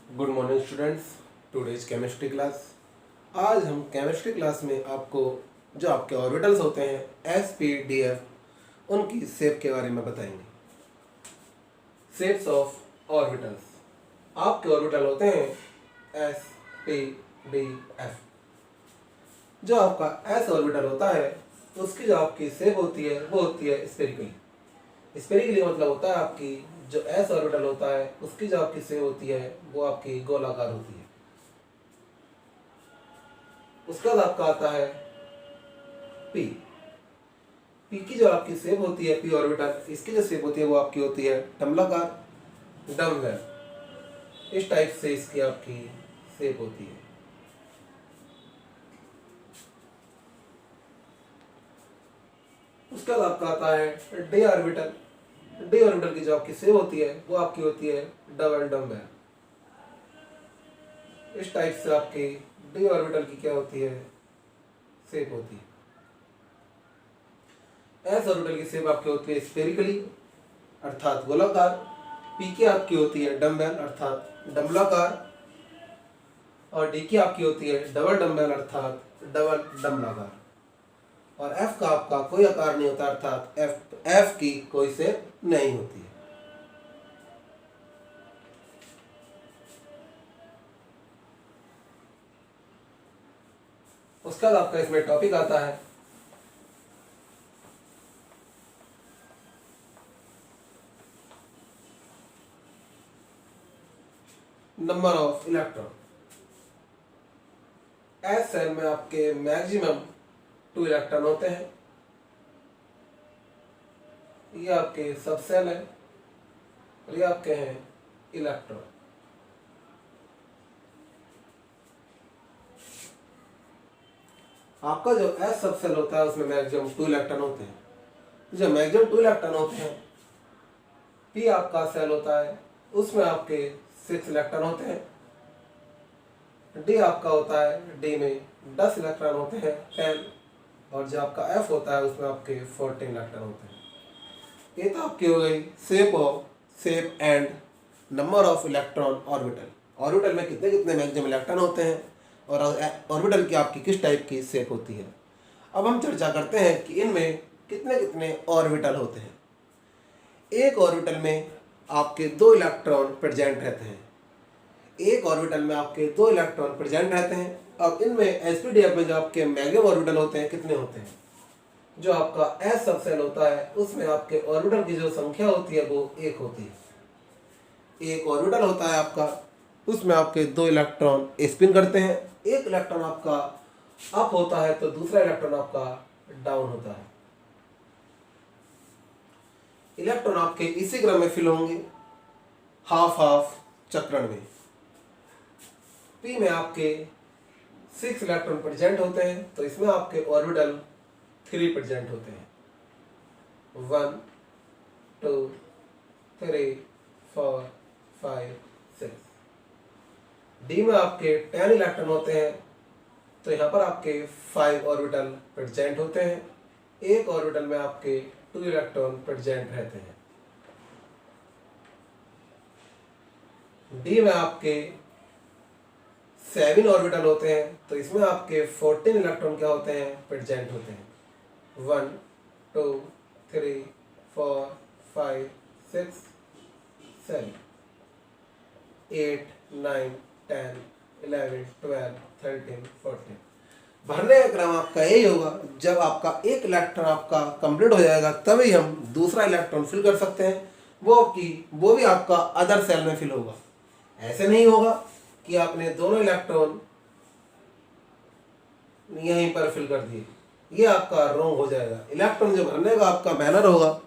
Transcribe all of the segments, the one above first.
Good morning students. Today's chemistry class. आज हम chemistry class में आपको जो आपके ऑर्बिटल्स होते हैं एस पी डी एफ उनकी शेप के बारे में बताएंगे। Shapes of orbitals. आपके ऑर्बिटल होते हैं एस पी डी एफ। जो आपका एस ऑर्बिटल होता है उसकी जो आपकी शेप होती है वो होती है स्फेरिकली। स्फेरिकली मतलब होता है आपकी जो एस ऑर्बिटल होता है उसकी जो आपकी शेप होती है वो आपकी गोलाकार होती है। उसका बाद आपका आता है पी। पी की जो आपकी शेप होती है पी ऑर्बिटल, इसकी जो शेप होती है वो आपकी होती है डम्बलाकार, डम्बवेल। इस टाइप से इसकी आपकी शेप होती है। उसके बाद आपका आता है डी ऑर्बिटल। डी ऑर्बिटल की जो आपकी शेप होती है वो आपकी होती है डबल डम्बवेल। इस टाइप से आपकी डी ऑर्बिटल की क्या होती है शेप होती है। एस ऑर्बिटल की शेप आपकी होती है स्फेरिकली अर्थात गोलाकार। पी की आपकी होती है डम्बेल अर्थात डम्बलाकार। और डी की आपकी होती है डबल डम्बेल अर्थात डबल डम्बलाकार। और एफ का आपका कोई आकार नहीं होता अर्थात एफ की कोई शेप नहीं होती है। उसके बाद आपका इसमें टॉपिक आता है number of electron. S shell में आपके मैक्सिमम 2 इलेक्ट्रॉन होते हैं। ये आपके सब सेल है और ये आपके हैं इलेक्ट्रॉन। आपका जो एस सब सेल होता है उसमें मैक्सिमम 2 इलेक्ट्रॉन होते हैं। जो मैक्सिमम 2 इलेक्ट्रॉन होते हैं, पी आपका सेल होता है उसमें आपके 6 इलेक्ट्रॉन होते हैं। डी आपका होता है, डी में 10 इलेक्ट्रॉन होते हैं 10। और जो आपका एफ होता है उसमें आपके 14 इलेक्ट्रॉन होते हैं। ये तो आपकी हो गई shape and number of electron orbital. Orbital में कितने कितने मैक्सिमम इलेक्ट्रॉन होते हैं और ऑर्बिटल की आपकी किस टाइप की शेप होती है। अब हम चर्चा करते हैं कि इनमें कितने कितने ऑर्बिटल होते हैं। एक ऑर्बिटल में आपके 2 इलेक्ट्रॉन प्रेजेंट रहते हैं। एक ऑर्बिटल में आपके 2 इलेक्ट्रॉन प्रेजेंट रहते हैं। अब इनमें एसपीडीएफ में जो आपके मैक्सिमम ऑर्बिटल होते हैं कितने होते हैं। जो आपका एस सब सेल होता है उसमें आपके ऑर्बिटल की जो संख्या होती है वो 1 होती है। एक ऑर्बिटल होता है आपका, उसमें आपके 2 इलेक्ट्रॉन स्पिन करते हैं। एक इलेक्ट्रॉन आपका अप होता है तो दूसरा इलेक्ट्रॉन आपका डाउन होता है। इलेक्ट्रॉन आपके इसी क्रम में फिल होंगे हाफ हाफ चक्रण में। पी में आपके 6 इलेक्ट्रॉन प्रेजेंट होते हैं तो इसमें आपके ऑर्बिटल 3 प्रेजेंट होते हैं। 1 2 3 4 5 6। डी में आपके 10 इलेक्ट्रॉन होते हैं तो यहाँ पर आपके 5 ऑर्बिटल प्रेजेंट होते हैं। एक ऑर्बिटल में आपके 2 इलेक्ट्रॉन प्रेजेंट रहते हैं। डी में आपके 7 ऑर्बिटल होते हैं तो इसमें आपके 14 इलेक्ट्रॉन क्या होते हैं प्रेजेंट होते हैं। 1 2 3 4 5 6 7 8 9 10 11 12 13 14। भरने का क्रम आपका यही होगा। जब आपका एक इलेक्ट्रॉन आपका कंप्लीट हो जाएगा तभी हम दूसरा इलेक्ट्रॉन फिल कर सकते हैं। वो भी आपका अदर सेल में फिल होगा। ऐसे नहीं होगा कि आपने दोनों इलेक्ट्रॉन यहीं पर फिल कर दिए, ये आपका रॉन्ग हो जाएगा। इलेक्ट्रॉन जो भरने का आपका मैनर होगा,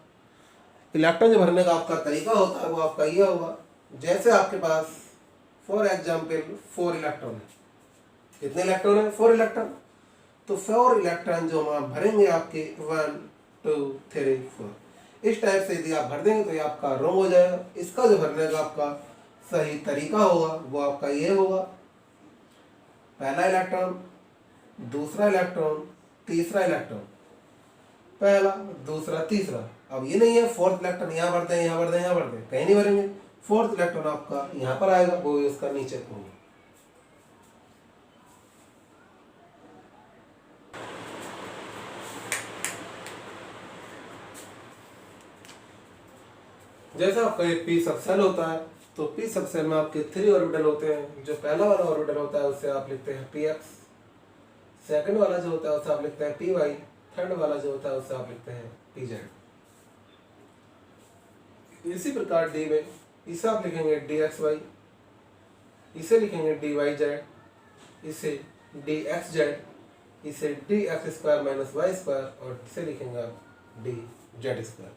इलेक्ट्रॉन जो भरने का आपका तरीका होता है वो आपका ये होगा। जैसे आपके पास फॉर एग्जाम्पल 4 इलेक्ट्रॉन है। कितने इलेक्ट्रॉन है? 4 इलेक्ट्रॉन। तो 4 इलेक्ट्रॉन जो हम भरेंगे आपके 1 2 3 4 इस टाइप से यदि आप भर देंगे तो ये आपका रॉन्ग हो जाएगा। इसका जो भरने का आपका सही तरीका होगा वो आपका ये होगा। पहला इलेक्ट्रॉन, दूसरा इलेक्ट्रॉन, तीसरा इलेक्ट्रॉन, पहला दूसरा तीसरा। अब ये नहीं है 4th इलेक्ट्रॉन यहाँ भरते हैं यहाँ भरते हैं यहाँ भरते हैं, कहीं नहीं भरेंगे। फोर्थ इलेक्ट्रॉन आपका यहाँ पर आएगा, वो उसका नीचे होंगे। जैसा आपका एक पी सब सेल होता है, तो पी सब सेल में आपके 3 ऑर्बिटल होते हैं। जो पहला वाला ऑर्बिटल होता है उससे आप लिखते हैं पी एक्स, सेकेंड वाला जो होता है उससे आप लिखते हैं पी वाई, थर्ड वाला जो होता है उससे आप लिखते हैं पी जेड। इसी प्रकार डी में इसे आप लिखेंगे डी एक्स वाई, इसे लिखेंगे डी वाई जेड, इसे डी एक्स जेड, इसे d x square minus y square, और इसे लिखेंगे आप डी जेड स्क्वायर।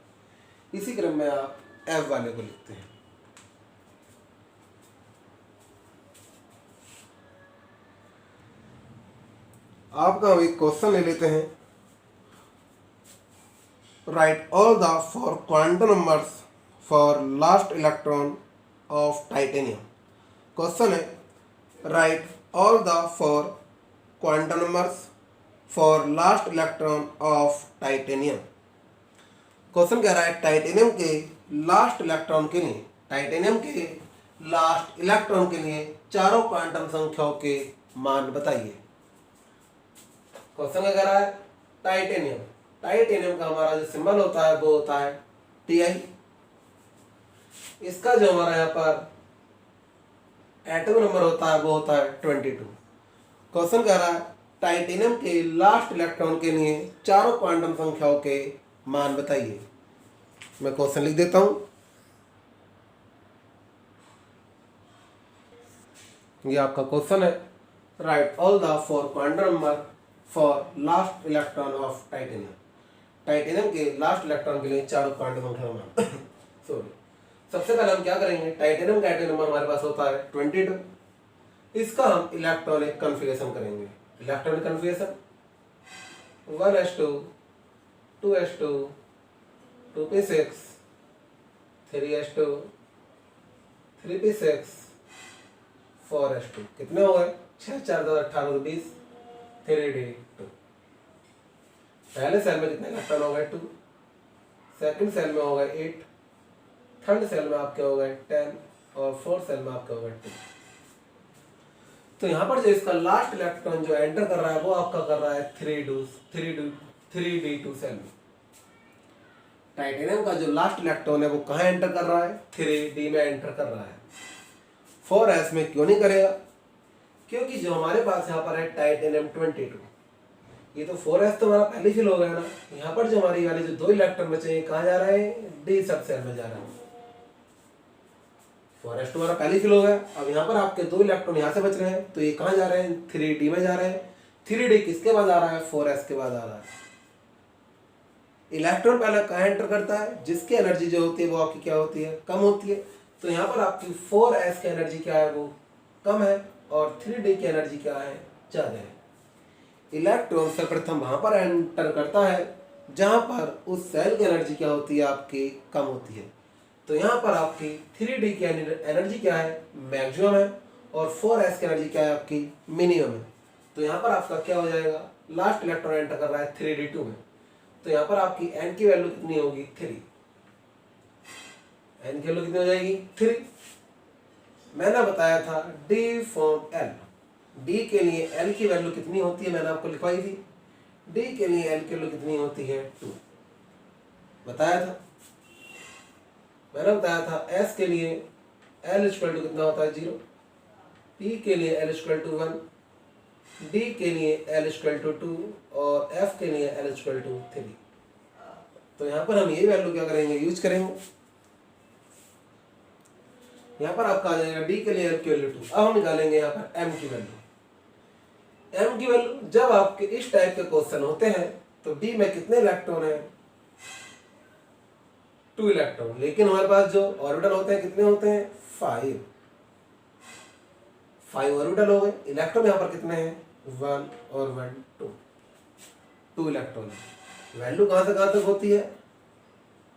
इसी क्रम में आप एफ वाले को लिखते हैं। आपका हम एक क्वेश्चन ले लेते हैं। Write all the 4 quantum numbers for last electron of titanium. Question है write all the 4 quantum numbers for last electron of titanium. Question कह रहा है टाइटेनियम के लास्ट इलेक्ट्रॉन के लिए, टाइटेनियम के लास्ट इलेक्ट्रॉन के लिए चारों क्वांटम संख्याओं के मान बताइए। क्वेश्चन क्या कह रहा है टाइटेनियम, टाइटेनियम का हमारा जो सिंबल होता है वो होता है Ti। इसका जो हमारा यहाँ पर एटम नंबर होता है वो होता है 22। क्वेश्चन कह रहा है टाइटेनियम के लास्ट इलेक्ट्रॉन के लिए चारों क्वांटम संख्याओं के मान बताइए। मैं क्वेश्चन लिख देता हूं। ये आपका क्वेश्चन है write all the 4 quantum number for last electron of titanium. Titanium के लास्ट इलेक्ट्रॉन के लिए चारों क्वांटम संख्या मान सॉरी, सबसे पहले हम क्या करेंगे, टाइटेनियम का एटम नंबर हमारे पास होता है 22। इसका हम इलेक्ट्रॉनिक कन्फिगरेशन करेंगे। Electronic configuration 1s2 2s2 2p6 3s2 3p6 4s2। कितने हो गए 6 4 10 18 20 3d2। पहले सेल में कितने इलेक्ट्रॉन हो गए 2, सेकंड सेल में हो गए 8, थर्ड सेल में आपके हो गए 10 और फोर्थ सेल में आपके हो गए 2। तो यहाँ पर जो इसका लास्ट इलेक्ट्रॉन जो एंटर कर रहा है वो आपका कर रहा है 3d2 सेल में। टाइटेनियम का जो लास्ट इलेक्ट्रॉन है वो कहाँ एंटर कर रहा है 3d में एंटर कर रहा है। 4s में क्यों नहीं करेगा, क्योंकि जो हमारे पास यहाँ पर है टाइटेनियम 22, ये तो 4s तो हमारा पहले फिल हो गया ना। यहाँ पर जो हमारी वाले जो 2 इलेक्ट्रॉन बचे हैं कहाँ जा रहे हैं डी सब सेल में जा रहे हैं। 4s तो हमारा पहले फिल हो गया। अब यहाँ पर आपके 2 इलेक्ट्रॉन यहाँ से बच रहे हैं, तो ये कहाँ जा रहे हैं 3d में जा रहे हैं। 3d किसके बाद आ रहा है 4s के बाद आ रहा है। इलेक्ट्रॉन पहले कहाँ एंटर करता है, जिसकी एनर्जी जो होती है वो आपकी क्या होती है कम होती है। तो यहाँ पर आपकी 4s की एनर्जी क्या है वो कम है और 3d की एनर्जी क्या है ज़्यादा है। इलेक्ट्रॉन सर्वप्रथम वहां पर एंटर करता है जहां पर उस सेल की एनर्जी क्या होती है आपकी कम होती है। तो यहाँ पर आपकी 3d की एनर्जी क्या है मैक्सिमम है और 4s की एनर्जी क्या है आपकी मिनिमम है। तो यहाँ पर आपका क्या हो जाएगा, लास्ट इलेक्ट्रॉन एंटर कर रहा है 3d2 में, तो यहाँ पर आपकी n की वैल्यू कितनी होगी 3। n की वैल्यू कितनी हो जाएगी 3। मैंने बताया था d फ्रॉम l, d के लिए l की वैल्यू कितनी होती है मैंने आपको लिखवाई थी। d के लिए l की वैल्यू कितनी होती है 2 बताया था। मैंने बताया था s के लिए l इक्वल टू कितना होता है 0, p के लिए l इक्वल टू 1, d के लिए l इक्वल टू 2 और f के लिए l इक्वल टू 3। तो यहाँ पर हम ये वैल्यू क्या करेंगे यूज करेंगे। यहाँ पर आपका आ जाएगा d के लिए l की वैल्यू 2। अब हम निकालेंगे यहाँ पर m की वैल्यू। m की वैल्यू जब आपके इस टाइप के क्वेश्चन होते हैं तो d में कितने इलेक्ट्रॉन है 2 इलेक्ट्रॉन, लेकिन हमारे पास जो ऑर्बिटल होते हैं कितने होते हैं 5 ऑर्बिटल हो गए। इलेक्ट्रॉन यहाँ पर कितने हैं 1 और 1 2 इलेक्ट्रॉन। वैल्यू कहाँ से कहाँ तक होती है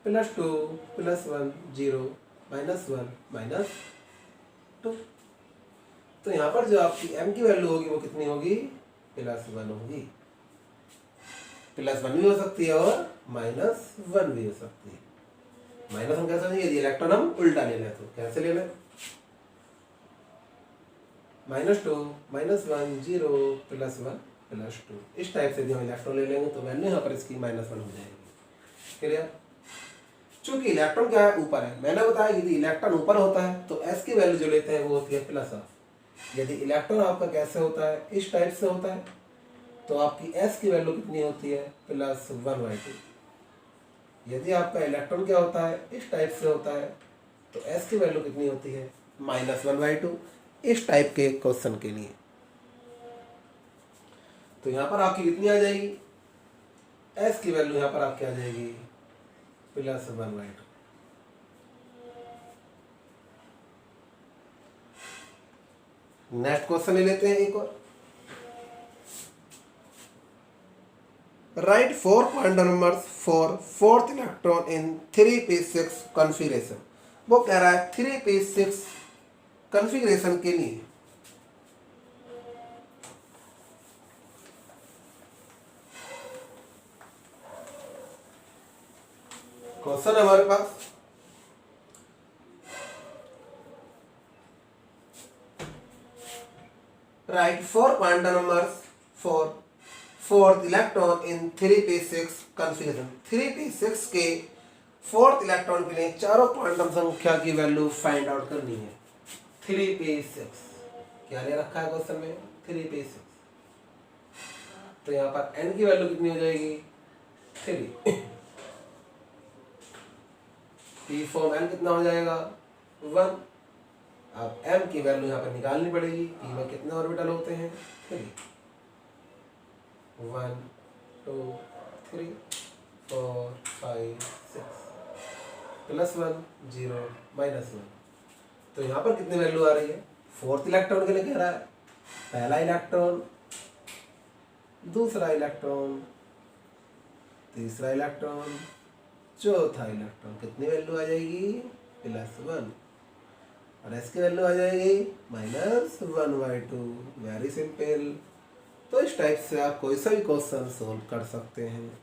+2 +1 0 -1 -2। तो यहाँ पर जो आपकी m की वैल्यू होगी वो कितनी होगी +1 होगी। +1 भी हो सकती है और -1 भी हो सकती है। माइनस हम कैसे लेंगे, यदि इलेक्ट्रॉन हम उल्टा ले लें तो कैसे ले लें, -2 -1 0 +1 +2 इस टाइप से यदि हम इलेक्ट्रॉन ले लेंगे तो वैल्यू यहाँ पर इसकी -1 हो जाएगी। क्लियर। चूंकि इलेक्ट्रॉन क्या है, ऊपर है, मैंने बताया यदि इलेक्ट्रॉन ऊपर होता है तो s की वैल्यू जो लेते हैं वो होती है +1। यदि इलेक्ट्रॉन आपका कैसे होता है, इस टाइप से होता है, तो आपकी s की वैल्यू कितनी होती है, +1/2। यदि आपका इलेक्ट्रॉन क्या होता है, इस टाइप से होता है, तो s की वैल्यू कितनी होती है, -1/2। इस टाइप के क्वेश्चन के लिए तो यहाँ पर आपकी कितनी आ जाएगी, s की वैल्यू यहाँ पर आपकी आ जाएगी +1/2। नेक्स्ट क्वेश्चन ले लेते हैं एक और। Right 4 quantum numbers for fourth electron in 3p6 configuration. वो कह रहा है 3p6 कॉन्फ़िगरेशन के लिए क्वेश्चन है हमारे पास, write 4 quantum numbers for fourth electron in 3p6 configuration. 3p6 के फोर्थ इलेक्ट्रॉन के लिए चारों क्वांटम संख्या की वैल्यू फाइंड आउट करनी है। 3p6 क्या ले रखा है क्वेश्चन में, 3p6। तो यहाँ पर n की वैल्यू कितनी हो जाएगी, 3। p फॉर्म n कितना हो जाएगा, 1। अब m की वैल्यू यहाँ पर निकालनी पड़ेगी। p में कितने ऑर्बिटल होते हैं, 3। 1 2 3 4 5 6 +1 0 -1। तो यहाँ पर कितनी वैल्यू आ रही है, फोर्थ इलेक्ट्रॉन के लिए कह रहा है, पहला इलेक्ट्रॉन, दूसरा इलेक्ट्रॉन, तीसरा इलेक्ट्रॉन, चौथा इलेक्ट्रॉन, कितनी वैल्यू आ जाएगी, +1। और इसकी वैल्यू आ जाएगी -1/2। Very simple. तो इस टाइप से आप कोई सा भी क्वेश्चन सोल्व कर सकते हैं।